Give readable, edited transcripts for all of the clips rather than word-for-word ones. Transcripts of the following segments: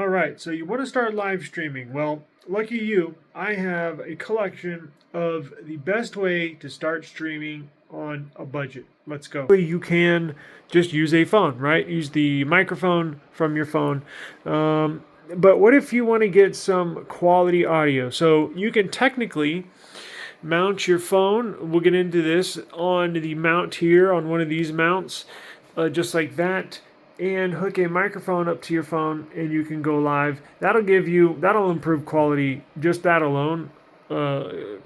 All right, so you want to start live streaming. Well, lucky you, I have a collection of the best way to start streaming on a budget. Let's go. You can just use a phone, right? Use the microphone from your phone. But what if you want to get some quality audio? So you can technically mount your phone. We'll get into this on the mount here on one of these mounts, just like that, and hook a microphone up to your phone, and you can go live. That'll improve quality, just that alone,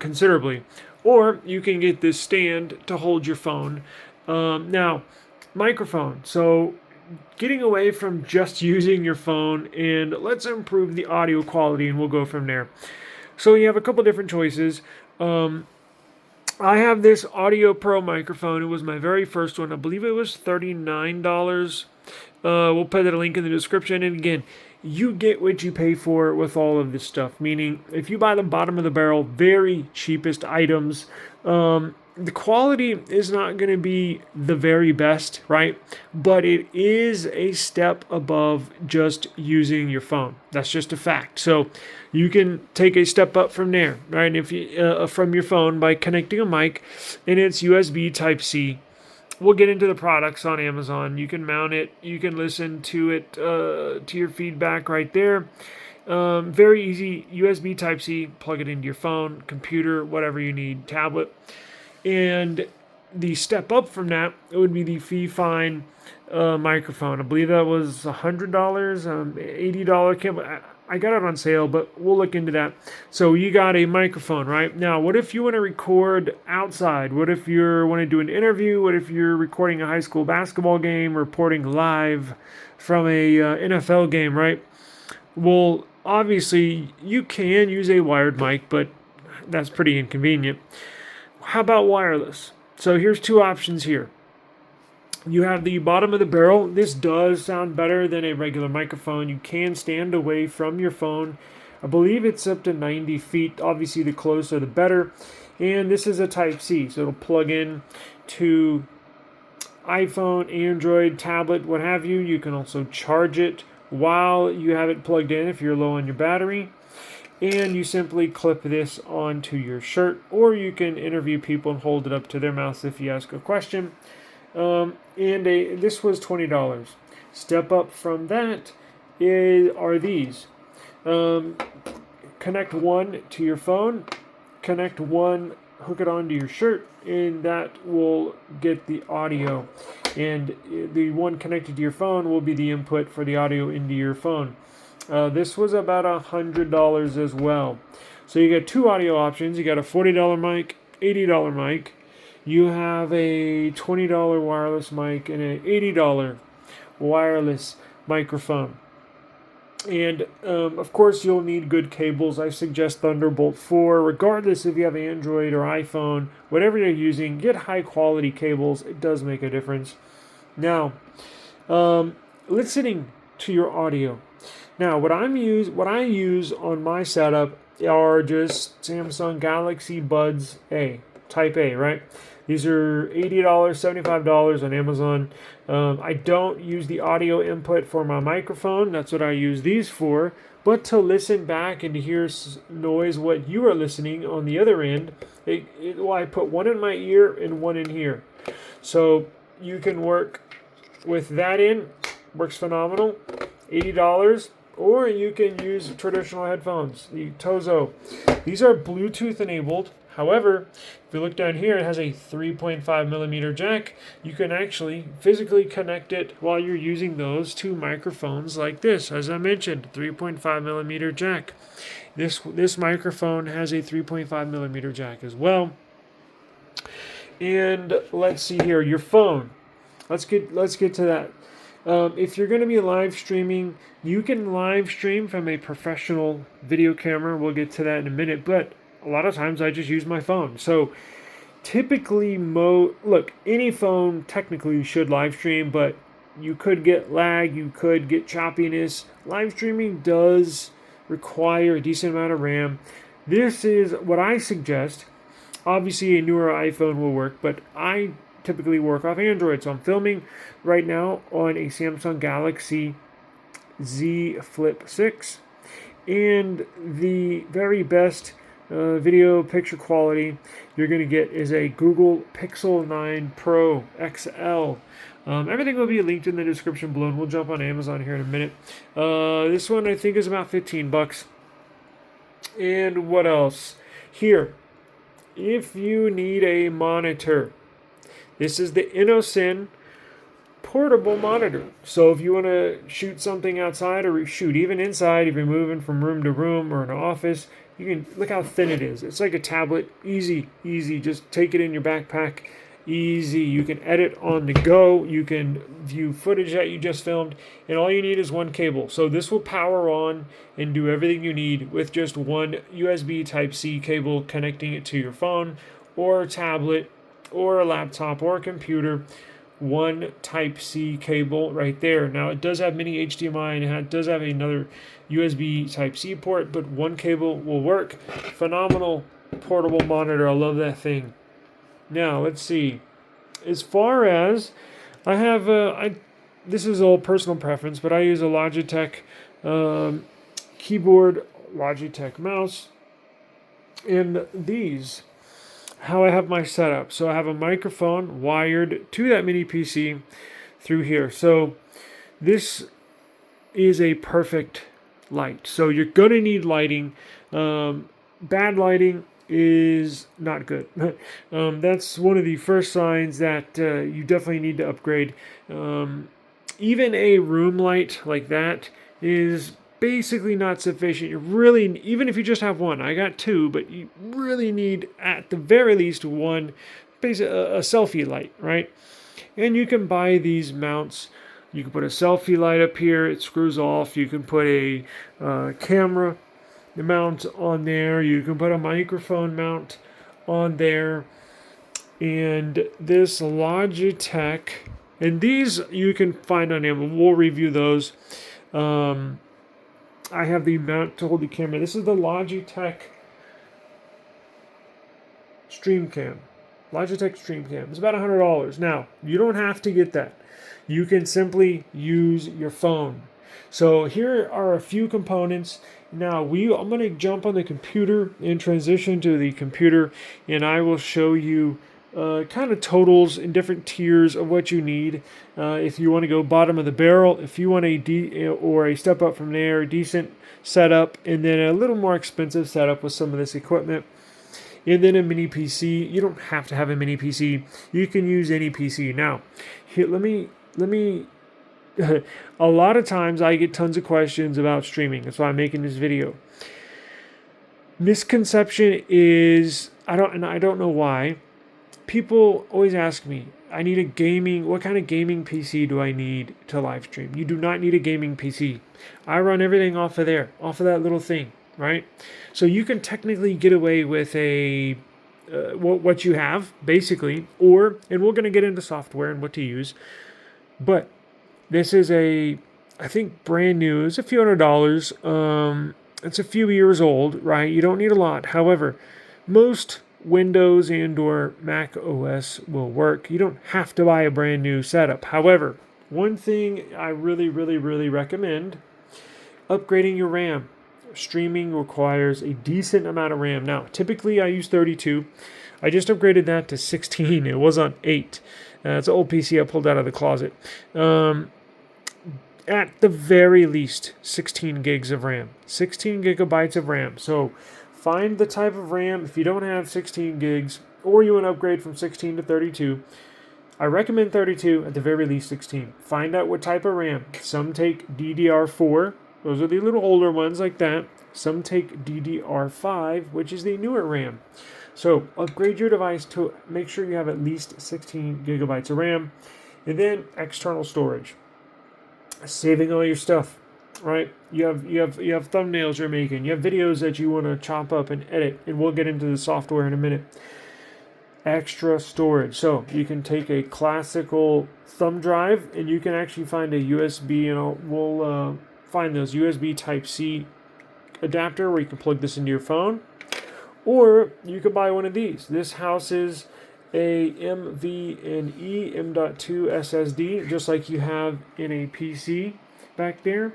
considerably. Or you can get this stand to hold your phone. Now, microphone. So getting away from just using your phone, and let's improve the audio quality, and we'll go from there. So you have a couple different choices. I have this Audio Pro microphone. It was my very first one. I believe it was $39. We'll put a link in the description. And again, you get what you pay for with all of this stuff. Meaning, if you buy the bottom of the barrel, very cheapest items, the quality is not going to be the very best, right? But it is a step above just using your phone. That's just a fact. So you can take a step up from there, right? If you from your phone by connecting a mic, and it's USB Type-C. We'll get into the products on Amazon. You can mount it. You can listen to it, to your feedback right there. Very easy. USB Type-C. Plug it into your phone, computer, whatever you need, tablet. And the step up from that, it would be the Fine microphone. I believe that was $100, $80. I got it on sale, but we'll look into that. So you got a microphone, right? Now, what if you want to record outside? What if you want to do an interview? What if you're recording a high school basketball game, reporting live from a NFL game, right? Well, obviously, you can use a wired mic, but that's pretty inconvenient. How about wireless? So here's two options here. You have the bottom of the barrel. This does sound better than a regular microphone. You can stand away from your phone. I believe it's up to 90 feet. Obviously, the closer the better. And this is a Type-C, so it'll plug in to iPhone, Android, tablet, what have you. You can also charge it while you have it plugged in if you're low on your battery. And you simply clip this onto your shirt, or you can interview people and hold it up to their mouth if you ask a question. This was $20. Step up from that are these. Connect one to your phone, connect one, hook it onto your shirt, and that will get the audio. And the one connected to your phone will be the input for the audio into your phone. This was about $100 as well. So you got two audio options. You got a $40 mic, $80 mic. You have a $20 wireless mic and an $80 wireless microphone. And of course, you'll need good cables. I suggest Thunderbolt 4. Regardless if you have Android or iPhone, whatever you're using, get high quality cables. It does make a difference. Now, listening to your audio. Now, what I use on my setup are just Samsung Galaxy Buds A, Type A, right? These are $80, $75 on Amazon. I don't use the audio input for my microphone. That's what I use these for. But to listen back and to hear noise, what you are listening on the other end, I put one in my ear and one in here. So you can work with that in. Works phenomenal. $80. Or you can use traditional headphones, the Tozo. These are Bluetooth enabled. However, if you look down here, it has a 3.5 millimeter jack. You can actually physically connect it while you're using those two microphones like this. As I mentioned, 3.5 millimeter jack. This microphone has a 3.5 millimeter jack as well. And let's see here, your phone. Let's get to that. If you're going to be live streaming, you can live stream from a professional video camera. We'll get to that in a minute, but a lot of times I just use my phone. So typically, any phone technically should live stream, but you could get lag, you could get choppiness. Live streaming does require a decent amount of RAM. This is what I suggest. Obviously, a newer iPhone will work, but I typically work off Android. So I'm filming right now on a Samsung Galaxy Z Flip 6. And the very best video picture quality you're going to get is a Google Pixel 9 Pro XL. Everything will be linked in the description below, and we'll jump on Amazon here in a minute. This one I think is about 15 bucks. And what else? Here, if you need a monitor, this is the InnoSyn portable monitor. So if you want to shoot something outside or shoot even inside, if you're moving from room to room or an office, you can look how thin it is. It's like a tablet. Easy. Just take it in your backpack. Easy. You can edit on the go. You can view footage that you just filmed, and all you need is one cable. So this will power on and do everything you need with just one USB Type-C cable, connecting it to your phone or a tablet or a laptop or a computer. One Type-C cable right there. Now it does have mini HDMI, and it does have another USB Type-C port, but one cable will work. Phenomenal portable monitor. I love that thing. Now let's see. As far as I have, this is all personal preference, but I use a Logitech keyboard, Logitech mouse, and these. How I have my setup. So I have a microphone wired to that mini PC through here. So this is a perfect light. So you're going to need lighting. Bad lighting is not good. That's one of the first signs that you definitely need to upgrade. Even a room light like that is basically not sufficient. You really, even if you just have one, I got two, but you really need at the very least one, basically a selfie light, right? And you can buy these mounts. You can put a selfie light up here, it screws off. You can put a camera mount on there. You can put a microphone mount on there. And this Logitech, and these you can find on Amazon. We'll review those. I have the mount to hold the camera. This is the Logitech Stream Cam. Logitech Stream Cam. It's about $100. Now, you don't have to get that. You can simply use your phone. So here are a few components. Now, I'm going to jump on the computer and transition to the computer, and I will show you kind of totals in different tiers of what you need. If you want to go bottom of the barrel, if you want a step up from there, a decent setup, and then a little more expensive setup with some of this equipment, and then a mini PC. You don't have to have a mini PC. You can use any PC. Now, here, let me. A lot of times I get tons of questions about streaming. That's why I'm making this video. Misconception is I don't know why. People always ask me, what kind of gaming PC do I need to live stream? You do not need a gaming PC. I run everything off of that little thing, right? So you can technically get away with what you have, basically, and we're going to get into software and what to use, but this is I think brand new. It's a few $100. It's a few years old, right? You don't need a lot. However, most Windows and or Mac OS will work. You don't have to buy a brand new setup. However, one thing I really recommend, upgrading your RAM. Streaming requires a decent amount of RAM. Now, typically I use 32. I just upgraded that to 16. It was on 8. It's an old PC I pulled out of the closet. At the very least, 16 gigs of RAM. 16 gigabytes of RAM. So find the type of RAM. If you don't have 16 gigs, or you want to upgrade from 16 to 32, I recommend 32, at the very least 16. Find out what type of RAM. Some take DDR4. Those are the little older ones like that. Some take DDR5, which is the newer RAM. So upgrade your device to make sure you have at least 16 gigabytes of RAM. And then external storage. Saving all your stuff, right? You have thumbnails you're making. You have videos that you want to chop up and edit. And we'll get into the software in a minute. Extra storage. So you can take a classical thumb drive and you can actually find a USB, and we'll find those USB Type-C adapter where you can plug this into your phone. Or you could buy one of these. This houses a MVNE M.2 SSD, just like you have in a PC. back there.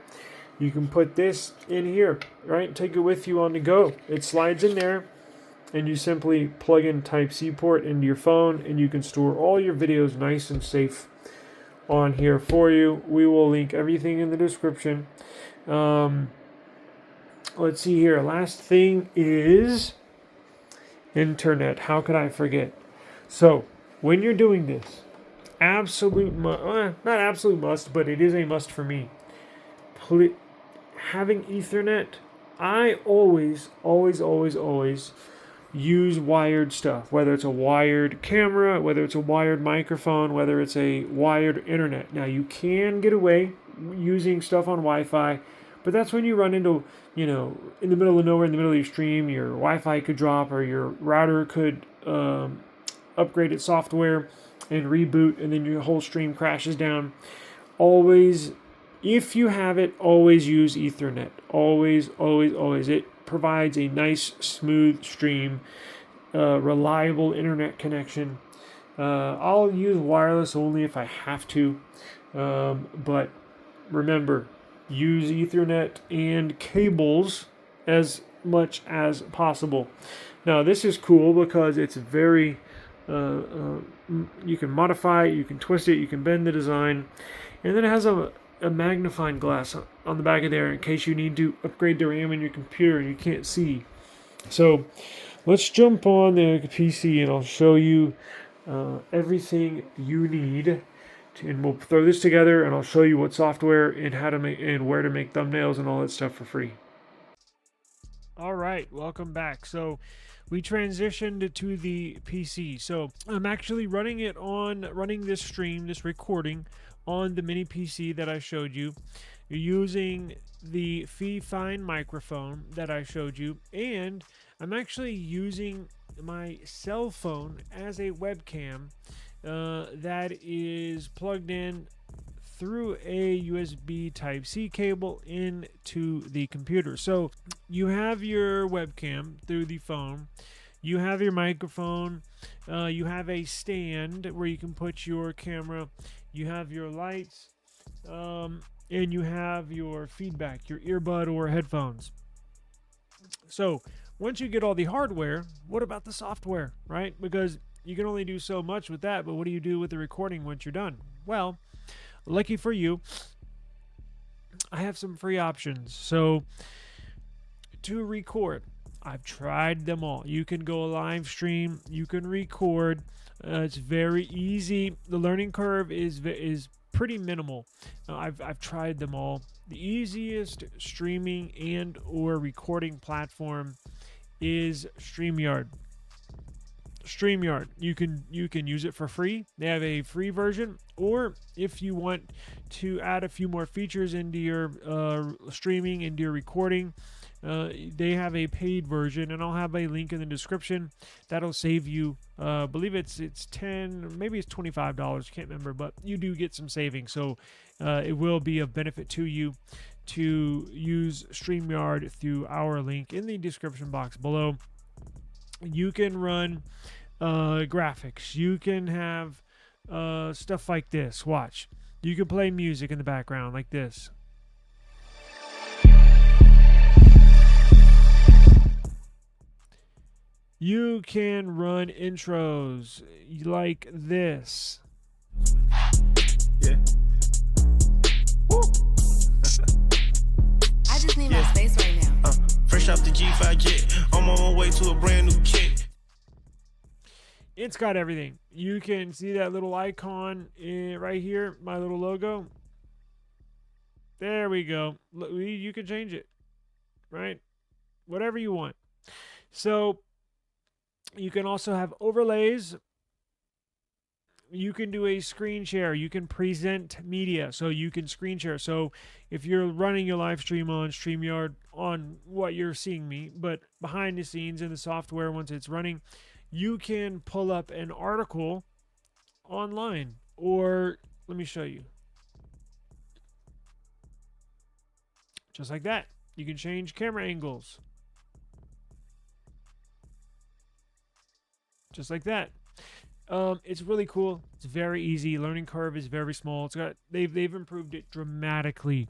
You can put this in here, right? Take it with you on the go. It slides in there, and you simply plug in Type-C port into your phone, and you can store all your videos nice and safe on here for you. We will link everything in the description. Let's see here. Last thing is internet. How could I forget? So when you're doing this, not absolute must, but it is a must for me. Having Ethernet, I always use wired stuff, whether it's a wired camera, whether it's a wired microphone, whether it's a wired internet. Now, you can get away using stuff on Wi-Fi, but that's when you run into, in the middle of nowhere, in the middle of your stream, your Wi-Fi could drop, or your router could upgrade its software and reboot, and then your whole stream crashes down. Always, if you have it, always use Ethernet. Always. It provides a nice, smooth stream, reliable internet connection. I'll use wireless only if I have to, but remember, use Ethernet and cables as much as possible. Now, this is cool because it's very, you can modify it, you can twist it, you can bend the design, and then it has a magnifying glass on the back of there in case you need to upgrade the RAM in your computer and you can't see. So let's jump on the PC and I'll show you everything you need and we'll throw this together and I'll show you what software and how to make and where to make thumbnails and all that stuff for free. All right, welcome back. So we transitioned to the PC. So I'm actually running this recording on the mini PC that I showed you. You're using the Fine microphone that I showed you, and I'm actually using my cell phone as a webcam that is plugged in through a USB Type-C cable into the computer. So you have your webcam through the phone, you have your microphone, you have a stand where you can put your camera, you have your lights, and you have your feedback, your earbud or headphones. So once you get all the hardware, what about the software, right? Because you can only do so much with that, but what do you do with the recording once you're done? Well, lucky for you, I have some free options. So to record, I've tried them all. You can go live stream, you can record. It's very easy. The learning curve is pretty minimal. I've tried them all. The easiest streaming and or recording platform is Streamyard. You can use it for free. They have a free version, or if you want to add a few more features into your streaming, into your recording, they have a paid version, and I'll have a link in the description. That'll save you, I believe it's $10, maybe it's $25, can't remember, but you do get some savings. So it will be of benefit to you to use StreamYard through our link in the description box below. You can run graphics. You can have stuff like this. Watch. You can play music in the background like this. You can run intros like this. Yeah. Woo. I just need my space right now. Fresh off the G5 jet, I'm on my way to a brand new kit. It's got everything. You can see that little icon right here, my little logo. There we go. You can change it, right? Whatever you want. So you can also have overlays. You can do a screen share. You can present media. So you can screen share. So if you're running your live stream on StreamYard on what you're seeing me, but behind the scenes in the software once it's running, you can pull up an article online. Or let me show you. Just like that. You can change camera angles. Just like that. It's really cool. It's very easy. Learning curve is very small. They've improved it dramatically,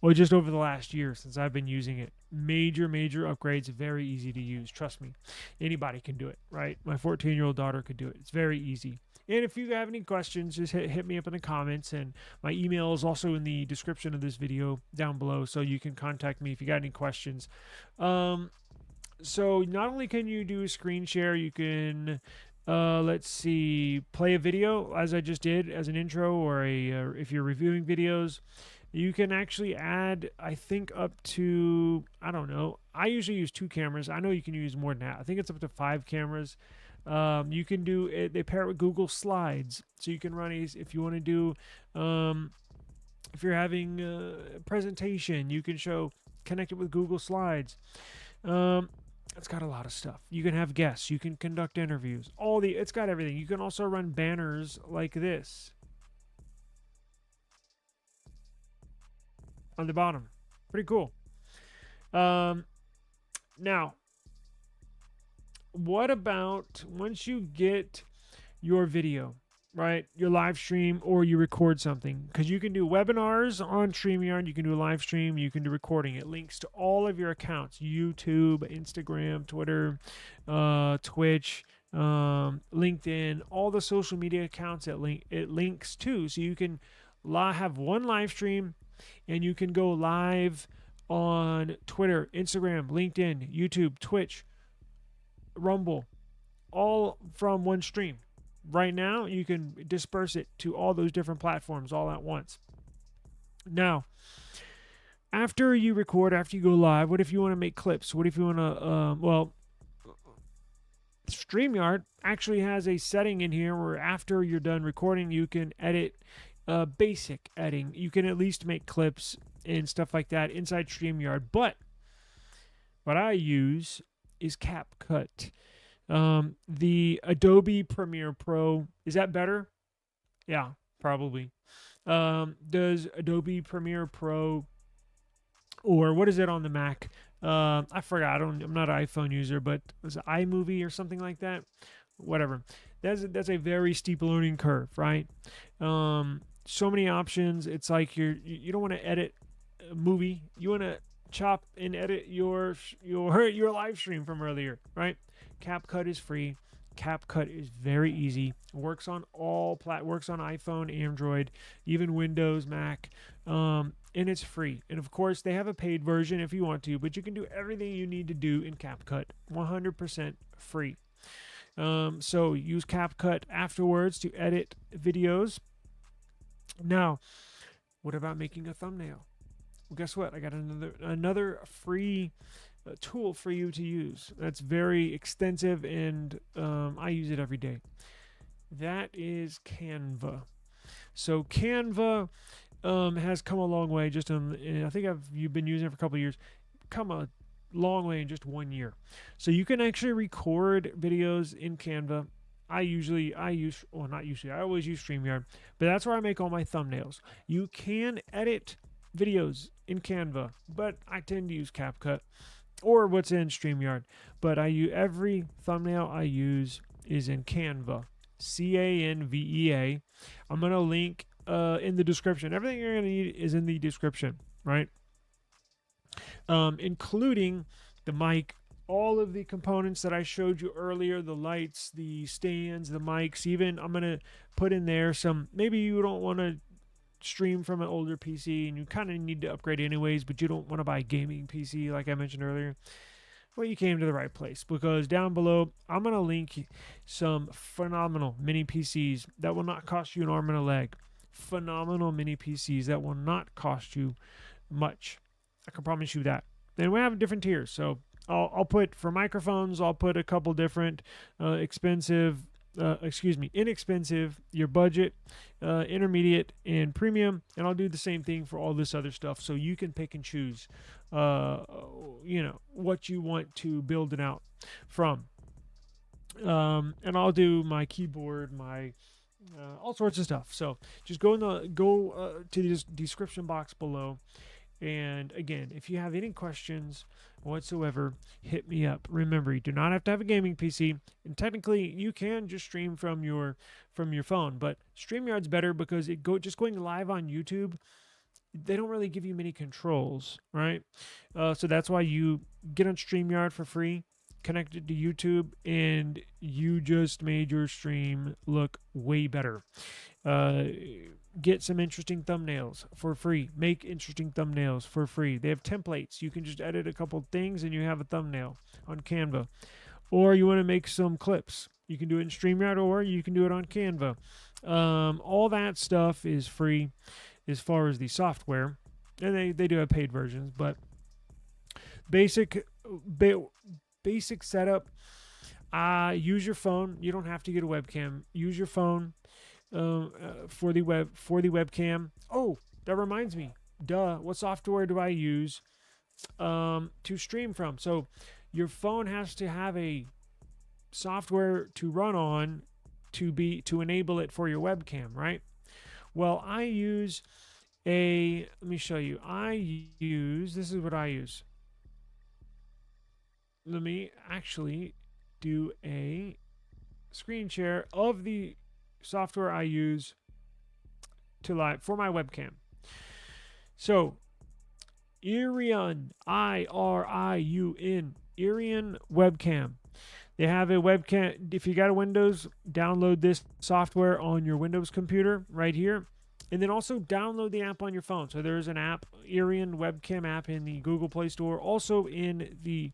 or just over the last year since I've been using it. Major upgrades. Very easy to use. Trust me, anybody can do it. Right? My 14-year-old daughter could do it. It's very easy. And if you have any questions, just hit me up in the comments. And my email is also in the description of this video down below, so you can contact me if you got any questions. So not only can you do a screen share, you can let's see, play a video as I just did as an intro, or if you're reviewing videos, you can actually add, I think, up to, I don't know, I usually use 2 cameras. I know you can use more than that. I think it's up to 5 cameras. You can do it, they pair it with Google Slides, so you can run if you want to do, if you're having a presentation, you can connect it with Google Slides. It's got a lot of stuff. You can have guests. You can conduct interviews. It's got everything. You can also run banners like this on the bottom. Pretty cool. Now, what about once you get your video, right? Your live stream, or you record something, because you can do webinars on StreamYard, you can do a live stream, you can do recording. It links to all of your accounts: YouTube, Instagram, Twitter, Twitch, LinkedIn, all the social media accounts it links to. So you can have one live stream, and you can go live on Twitter, Instagram, LinkedIn, YouTube, Twitch, Rumble, all from one stream. Right now, you can disperse it to all those different platforms all at once. Now, after you record, after you go live, what if you want to make clips? What if you want to, StreamYard actually has a setting in here where after you're done recording, you can edit, basic editing. You can at least make clips and stuff like that inside StreamYard. But what I use is CapCut. The Adobe Premiere Pro, is that better? Yeah, probably. Does Adobe Premiere Pro, or what is it on the Mac? I forgot. I'm not an iPhone user, but was it iMovie or something like that? Whatever. That's a very steep learning curve, right? So many options. It's like you don't want to edit a movie. You want to chop and edit your live stream from earlier, right? CapCut is free. CapCut is very easy. Works on works on iPhone, Android, even Windows, Mac, and it's free. And of course, they have a paid version if you want to, but you can do everything you need to do in CapCut 100% free. So use CapCut afterwards to edit videos. Now, what about making a thumbnail? Well, guess what? I got another free tool for you to use. That's very extensive, and I use it every day. That is Canva. So Canva has come a long way. I think you've been using it for a couple of years. Come a long way in just 1 year. So you can actually record videos in Canva. I always use StreamYard, but that's where I make all my thumbnails. You can edit videos in Canva, but I tend to use CapCut or what's in StreamYard. But every thumbnail I use is in Canva, Canvea. I'm gonna link in the description. Everything you're gonna need is in the description, right? Including the mic, all of the components that I showed you earlier, the lights, the stands, the mics. Even I'm gonna put in there some. Maybe you don't want to stream from an older PC and you kind of need to upgrade anyways, but you don't want to buy a gaming PC like I mentioned earlier. Well, you came to the right place, because down below I'm going to link some phenomenal mini PCs that will not cost you an arm and a leg. Phenomenal mini PCs that will not cost you much. I can promise you that. And we have different tiers. So I'll put, for microphones, I'll put a couple different inexpensive, your budget, intermediate, and premium, and I'll do the same thing for all this other stuff, so you can pick and choose what you want to build it out from. And I'll do my keyboard, my all sorts of stuff. So just go to the description box below And again, if you have any questions whatsoever, hit me up. Remember, you do not have to have a gaming PC, and technically you can just stream from your phone, but StreamYard's better because just going live on YouTube, they don't really give you many controls, right? So that's why you get on StreamYard for free, connect it to YouTube, and you just made your stream look way better. Get some interesting thumbnails for free. Make interesting thumbnails for free. They have templates. You can just edit a couple things and you have a thumbnail on Canva. Or you want to make some clips. You can do it in StreamYard or you can do it on Canva. All that stuff is free as far as the software. And they do have paid versions, but basic setup. Use your phone. You don't have to get a webcam. Use your phone. For the webcam. Oh, that reminds me. What software do I use to stream from? So your phone has to have a software to run on to enable it for your webcam, right? Well, I use let me show you. This is what I use. Let me actually do a screen share of the software I use for my webcam. So Iriun, Iriun, Iriun webcam. They have a webcam. If you got a Windows, download this software on your Windows computer right here, and then also download the app on your phone. So there's an app, Iriun webcam app, in the Google Play Store, also in the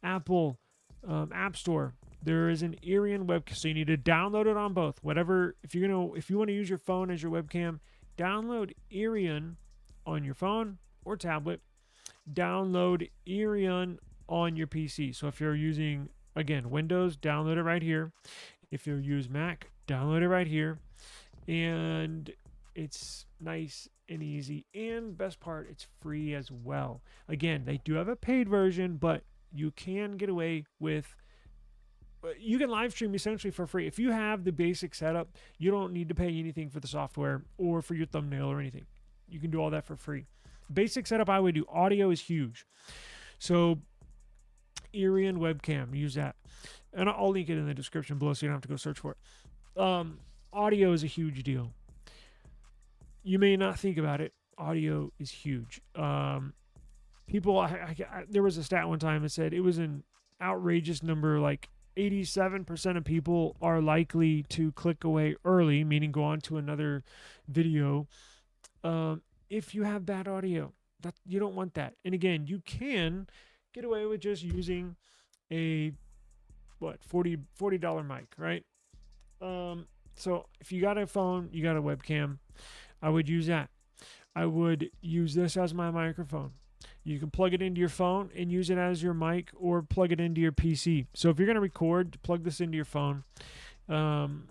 Apple App Store. There is an Iriun webcam, so you need to download it on both. Whatever, if you want to use your phone as your webcam, download Iriun on your phone or tablet. Download Iriun on your PC. So if you're using, again, Windows, download it right here. If you use Mac, download it right here. And it's nice and easy. And best part, it's free as well. Again, they do have a paid version, but you can get away with. You can live stream essentially for free. If you have the basic setup, you don't need to pay anything for the software or for your thumbnail or anything. You can do all that for free. Basic setup I would do. Audio is huge. So Iriun webcam, use that. And I'll link it in the description below so you don't have to go search for it. Audio is a huge deal. You may not think about it. Audio is huge. People, there was a stat one time that said it was an outrageous number, like 87% of people are likely to click away early, meaning go on to another video, if you have bad audio. You don't want that. And again, you can get away with just using a $40 mic, right? So if you got a phone, you got a webcam, I would use that. I would use this as my microphone. You can plug it into your phone and use it as your mic, or plug it into your PC. So if you're going to record, plug this into your phone. And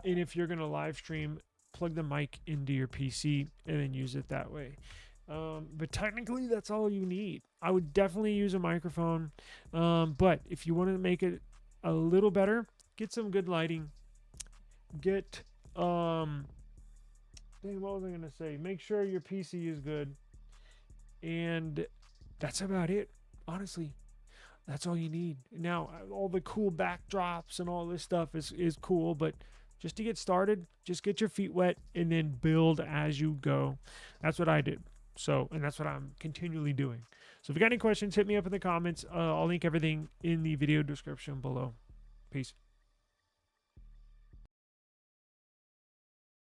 if you're going to live stream, plug the mic into your PC and then use it that way. But technically, that's all you need. I would definitely use a microphone. But if you want to make it a little better, get some good lighting. What was I going to say? Make sure your PC is good. And that's about it. Honestly, that's all you need. Now, all the cool backdrops and all this stuff is cool, but just to get started, just get your feet wet and then build as you go. That's what I did. So, and that's what I'm continually doing. So if you got any questions, hit me up in the comments. I'll link everything in the video description below. Peace.